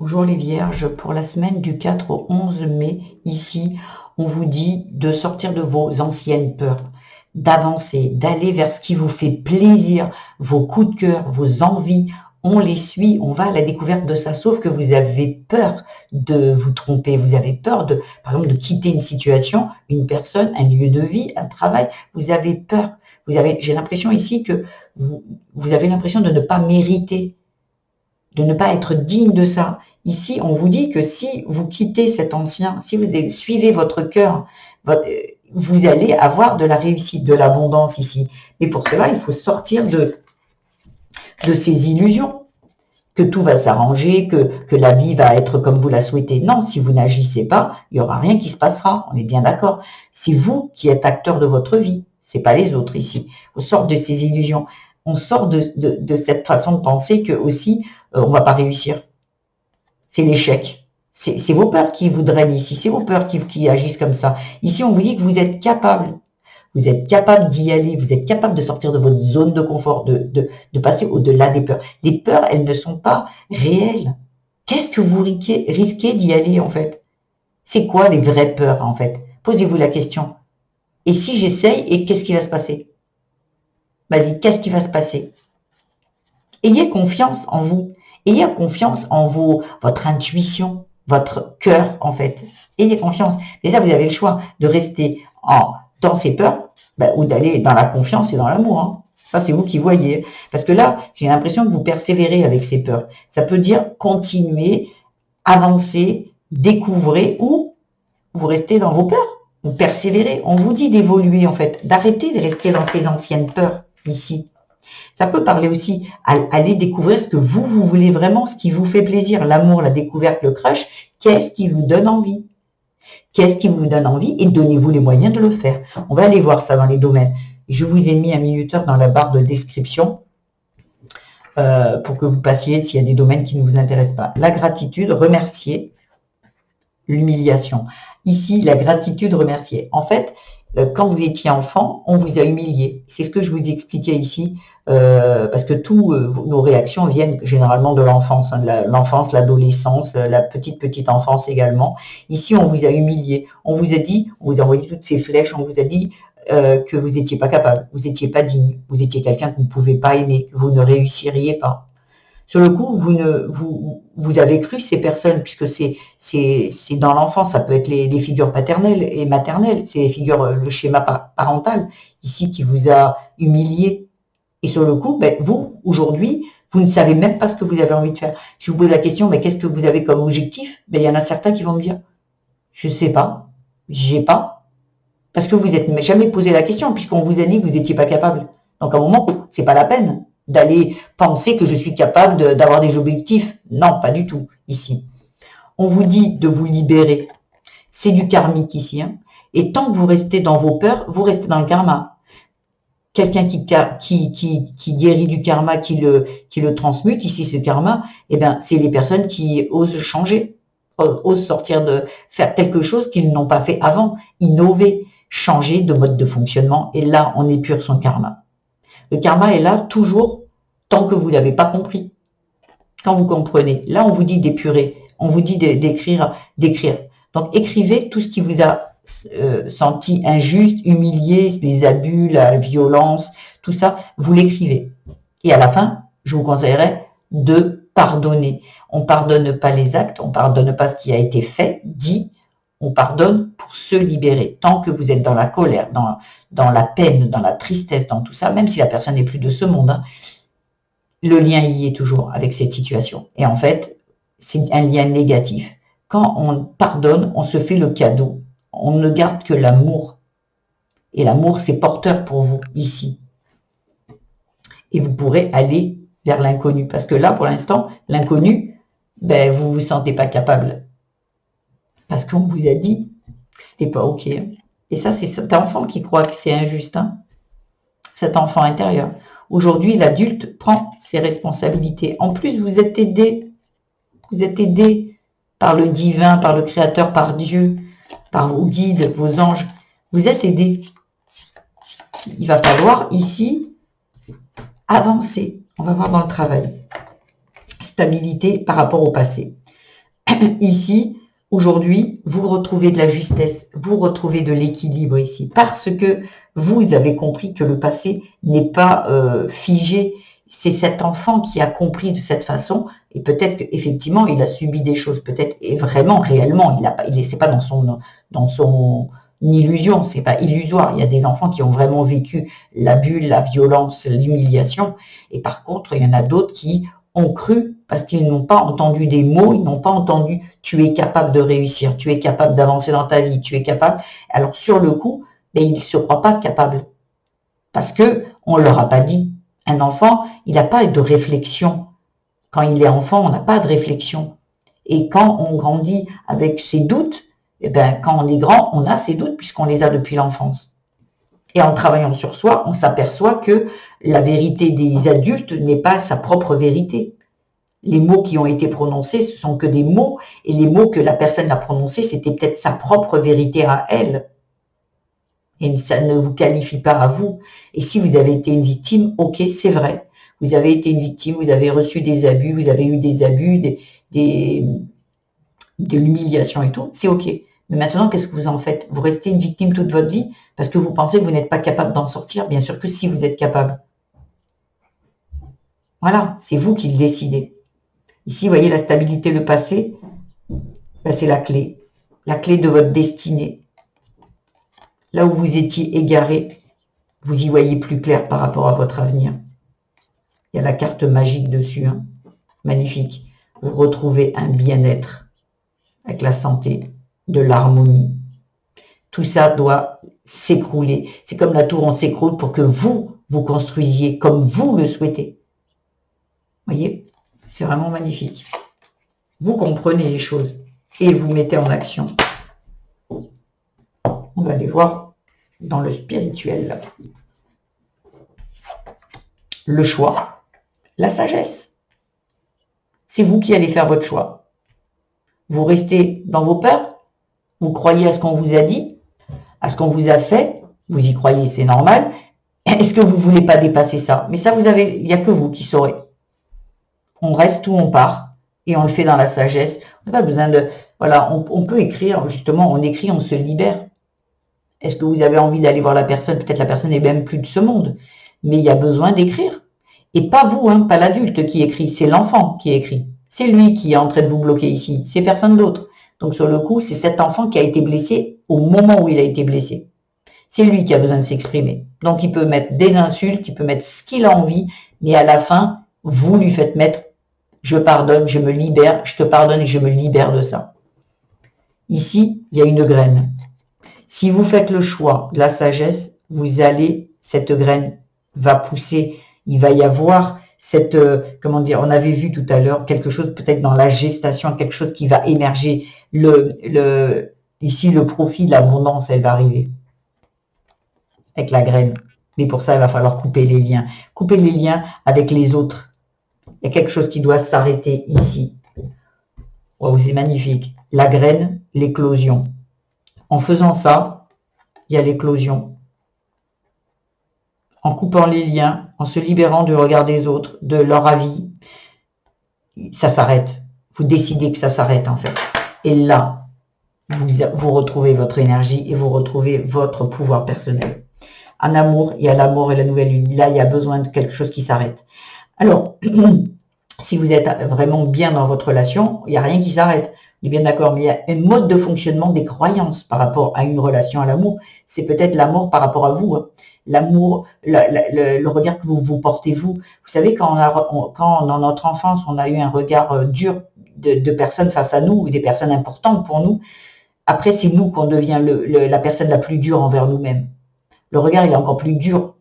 Bonjour les Vierges, pour la semaine du 4 au 11 mai, ici, on vous dit de sortir de vos anciennes peurs, d'avancer, d'aller vers ce qui vous fait plaisir, vos coups de cœur, vos envies. On les suit, on va à la découverte de ça, sauf que vous avez peur de vous tromper, vous avez peur de, par exemple, de quitter une situation, une personne, un lieu de vie, un travail, vous avez peur. J'ai l'impression ici que vous avez l'impression de ne pas mériter, de ne pas être digne de ça. Ici, on vous dit que si vous quittez cet ancien, si vous suivez votre cœur, vous allez avoir de la réussite, de l'abondance ici. Mais pour cela, il faut sortir de ces illusions, que tout va s'arranger, que la vie va être comme vous la souhaitez. Non, si vous n'agissez pas, il n'y aura rien qui se passera. On est bien d'accord. C'est vous qui êtes acteur de votre vie. C'est pas les autres ici. On sort de ces illusions. On sort de cette façon de penser que aussi, on va pas réussir. C'est l'échec. C'est vos peurs qui vous drainent ici. C'est vos peurs qui agissent comme ça. Ici, on vous dit que vous êtes capable. Vous êtes capable d'y aller, vous êtes capable de sortir de votre zone de confort, de passer au-delà des peurs. Les peurs, elles ne sont pas réelles. Qu'est-ce que vous risquez d'y aller, en fait? C'est quoi les vraies peurs, en fait? Posez-vous la question. Et si j'essaye, et qu'est-ce qui va se passer? Vas-y, qu'est-ce qui va se passer? Ayez confiance en vous. Ayez confiance en votre intuition, votre cœur, en fait. Ayez confiance. Déjà, vous avez le choix de rester dans ces peurs, ou d'aller dans la confiance et dans l'amour. Hein. Ça, c'est vous qui voyez. Parce que là, j'ai l'impression que vous persévérez avec ces peurs. Ça peut dire continuer, avancer, découvrir, ou vous restez dans vos peurs. Vous persévérez. On vous dit d'évoluer, en fait, d'arrêter de rester dans ces anciennes peurs, ici. Ça peut parler aussi à aller découvrir ce que vous voulez vraiment, ce qui vous fait plaisir, l'amour, la découverte, le crush. Qu'est-ce qui vous donne envie? Qu'est-ce qui vous donne envie? Et donnez-vous les moyens de le faire. On va aller voir ça dans les domaines. Je vous ai mis un minuteur dans la barre de description pour que vous passiez s'il y a des domaines qui ne vous intéressent pas. La gratitude, remercier, l'humiliation. Ici, la gratitude, remercier. En fait, quand vous étiez enfant, on vous a humilié. C'est ce que je vous ai expliqué ici, parce que toutes nos réactions viennent généralement de l'enfance, hein, l'enfance, l'adolescence, la petite enfance également. Ici, on vous a humilié. On vous a dit, on vous a envoyé toutes ces flèches, on vous a dit que vous n'étiez pas capable, vous n'étiez pas digne, vous étiez quelqu'un que vous ne pouvez pas aimer, que vous ne réussiriez pas. Sur le coup, vous avez cru ces personnes, puisque c'est dans l'enfance, ça peut être les figures paternelles et maternelles, c'est les figures, le schéma parental, ici, qui vous a humilié. Et sur le coup, vous, aujourd'hui, vous ne savez même pas ce que vous avez envie de faire. Si je vous pose la question, qu'est-ce que vous avez comme objectif? Il y en a certains qui vont me dire, je sais pas, j'ai pas, parce que vous n'êtes jamais posé la question, puisqu'on vous a dit que vous n'étiez pas capable. Donc à un moment, c'est pas la peine d'aller penser que je suis capable d'avoir des objectifs. Non, pas du tout, ici. On vous dit de vous libérer. C'est du karmique ici. Hein. Et tant que vous restez dans vos peurs, vous restez dans le karma. Quelqu'un qui guérit du karma, qui le transmute, ici ce karma, c'est les personnes qui osent changer, osent sortir faire quelque chose qu'ils n'ont pas fait avant, innover, changer de mode de fonctionnement. Et là, on épure son karma. Le karma est là toujours tant que vous n'avez pas compris. Quand vous comprenez, là on vous dit d'épurer, on vous dit d'écrire. Donc écrivez tout ce qui vous a senti injuste, humilié, les abus, la violence, tout ça, vous l'écrivez. Et à la fin, je vous conseillerais de pardonner. On ne pardonne pas les actes, on ne pardonne pas ce qui a été fait, dit, on pardonne pour se libérer. Tant que vous êtes dans la colère, dans la peine, dans la tristesse, dans tout ça, même si la personne n'est plus de ce monde, hein, le lien y est toujours avec cette situation. Et en fait, c'est un lien négatif. Quand on pardonne, on se fait le cadeau. On ne garde que l'amour. Et l'amour, c'est porteur pour vous, ici. Et vous pourrez aller vers l'inconnu. Parce que là, pour l'instant, l'inconnu, vous ne vous sentez pas capable. Parce qu'on vous a dit que c'était pas OK. Et ça, c'est cet enfant qui croit que c'est injuste. Hein, cet enfant intérieur. Aujourd'hui, l'adulte prend ses responsabilités. En plus, vous êtes aidé. Vous êtes aidé par le divin, par le Créateur, par Dieu, par vos guides, vos anges. Vous êtes aidé. Il va falloir ici avancer. On va voir dans le travail. Stabilité par rapport au passé. ici, aujourd'hui, vous retrouvez de la justesse, vous retrouvez de l'équilibre ici, parce que vous avez compris que le passé n'est pas figé. C'est cet enfant qui a compris de cette façon, et peut-être qu'effectivement, il a subi des choses, peut-être, et vraiment, réellement, c'est pas dans son illusion, c'est pas illusoire. Il y a des enfants qui ont vraiment vécu l'abus, la violence, l'humiliation, et par contre, il y en a d'autres qui ont cru parce qu'ils n'ont pas entendu des mots, ils n'ont pas entendu « tu es capable de réussir, tu es capable d'avancer dans ta vie, tu es capable ». Alors sur le coup, ils ne se croient pas capables parce qu'on ne leur a pas dit. Un enfant, il n'a pas de réflexion. Quand il est enfant, on n'a pas de réflexion. Et quand on grandit avec ses doutes, quand on est grand, on a ses doutes puisqu'on les a depuis l'enfance. Et en travaillant sur soi, on s'aperçoit que la vérité des adultes n'est pas sa propre vérité. Les mots qui ont été prononcés, ce sont que des mots, et les mots que la personne a prononcés, c'était peut-être sa propre vérité à elle. Et ça ne vous qualifie pas à vous. Et si vous avez été une victime, ok, c'est vrai. Vous avez été une victime, vous avez reçu des abus, vous avez eu des abus, de l'humiliation et tout, c'est ok. Mais maintenant, qu'est-ce que vous en faites? Vous restez une victime toute votre vie parce que vous pensez que vous n'êtes pas capable d'en sortir? Bien sûr que si, vous êtes capable. Voilà, c'est vous qui le décidez. Ici, vous voyez la stabilité, le passé, c'est la clé de votre destinée. Là où vous étiez égaré, vous y voyez plus clair par rapport à votre avenir. Il y a la carte magique dessus, hein. Magnifique. Vous retrouvez un bien-être avec la santé, de l'harmonie. Tout ça doit s'écrouler. C'est comme la tour, on s'écroule pour que vous construisiez comme vous le souhaitez. Vous voyez, c'est vraiment magnifique. Vous comprenez les choses et vous mettez en action. On va aller voir dans le spirituel. Le choix, la sagesse. C'est vous qui allez faire votre choix. Vous restez dans vos peurs, vous croyez à ce qu'on vous a dit, à ce qu'on vous a fait, vous y croyez, c'est normal. Est-ce que vous ne voulez pas dépasser ça? Mais ça, il n'y a que vous qui saurez. On reste où on part et on le fait dans la sagesse. On n'a pas besoin de... Voilà, on peut écrire, justement, on écrit, on se libère. Est-ce que vous avez envie d'aller voir la personne? Peut-être la personne n'est même plus de ce monde. Mais il y a besoin d'écrire. Et pas vous, hein, pas l'adulte qui écrit, c'est l'enfant qui écrit. C'est lui qui est en train de vous bloquer ici, c'est personne d'autre. Donc sur le coup, c'est cet enfant qui a été blessé au moment où il a été blessé. C'est lui qui a besoin de s'exprimer. Donc il peut mettre des insultes, il peut mettre ce qu'il a envie, mais à la fin, vous lui faites mettre « je pardonne, je me libère, je te pardonne et je me libère de ça ». Ici, il y a une graine. Si vous faites le choix de la sagesse, cette graine va pousser. Il va y avoir cette, comment dire, on avait vu tout à l'heure quelque chose peut-être dans la gestation, quelque chose qui va émerger. Ici, le profit, l'abondance, elle va arriver avec la graine. Mais pour ça, il va falloir couper les liens. Couper les liens avec les autres. Il y a quelque chose qui doit s'arrêter ici. Wow, c'est magnifique. La graine, l'éclosion. En faisant ça, il y a l'éclosion. En coupant les liens, en se libérant du regard des autres, de leur avis, ça s'arrête. Vous décidez que ça s'arrête en fait. Et là, vous retrouvez votre énergie et vous retrouvez votre pouvoir personnel. En amour, il y a l'amour et la nouvelle lune. Là, il y a besoin de quelque chose qui s'arrête. Alors, si vous êtes vraiment bien dans votre relation, il n'y a rien qui s'arrête. On est bien d'accord, mais il y a un mode de fonctionnement des croyances par rapport à une relation à l'amour. C'est peut-être l'amour par rapport à vous. Hein. L'amour, le regard que vous portez vous. Vous savez, quand dans notre enfance, on a eu un regard dur de personnes face à nous, des personnes importantes pour nous, après, c'est nous qu'on devient la personne la plus dure envers nous-mêmes. Le regard, il est encore plus dur.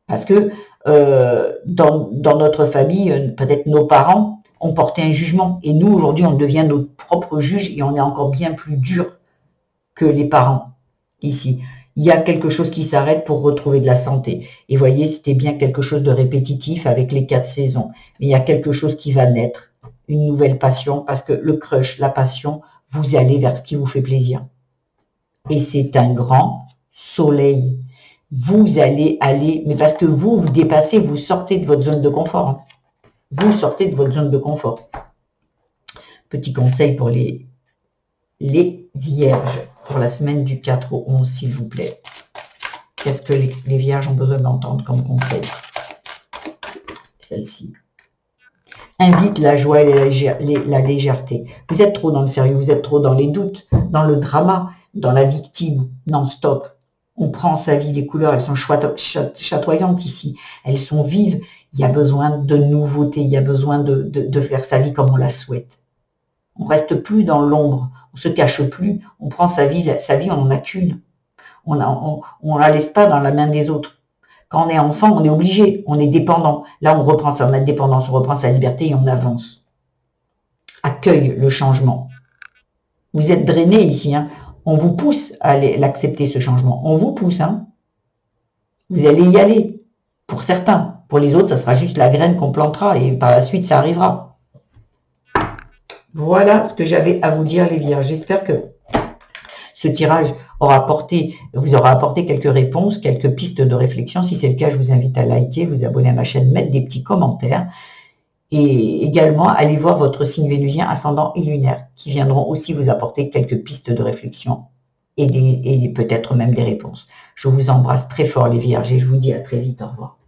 Parce que dans notre famille, peut-être nos parents ont porté un jugement. Et nous, aujourd'hui, on devient notre propre juge et on est encore bien plus dur que les parents ici. Il y a quelque chose qui s'arrête pour retrouver de la santé. Et voyez, c'était bien quelque chose de répétitif avec les 4 saisons. Mais il y a quelque chose qui va naître, une nouvelle passion, parce que le crush, la passion, vous allez vers ce qui vous fait plaisir. Et c'est un grand soleil. Vous allez aller, mais parce que vous dépassez, vous sortez de votre zone de confort. Vous sortez de votre zone de confort. Petit conseil pour les vierges, pour la semaine du 4 au 11, s'il vous plaît. Qu'est-ce que les vierges ont besoin d'entendre comme conseil? Celle-ci. Invite la joie et la légèreté. Vous êtes trop dans le sérieux, vous êtes trop dans les doutes, dans le drama, dans la victime, non-stop. On prend sa vie, les couleurs, elles sont chatoyantes ici, elles sont vives. Il y a besoin de nouveautés, il y a besoin de faire sa vie comme on la souhaite. On reste plus dans l'ombre, on se cache plus, on prend sa vie on n'en a qu'une. On la laisse pas dans la main des autres. Quand on est enfant, on est obligé, on est dépendant. Là, on reprend sa indépendance, on reprend sa liberté et on avance. Accueille le changement. Vous êtes drainé ici, hein. On vous pousse à l'accepter, ce changement. On vous pousse, hein. Vous allez y aller. Pour certains. Pour les autres, ça sera juste la graine qu'on plantera et par la suite, ça arrivera. Voilà ce que j'avais à vous dire, les vierges. J'espère que ce tirage vous aura apporté quelques réponses, quelques pistes de réflexion. Si c'est le cas, je vous invite à liker, vous abonner à ma chaîne, mettre des petits commentaires. Et également, allez voir votre signe vénusien, ascendant et lunaire, qui viendront aussi vous apporter quelques pistes de réflexion et peut-être même des réponses. Je vous embrasse très fort, les vierges, et je vous dis à très vite. Au revoir.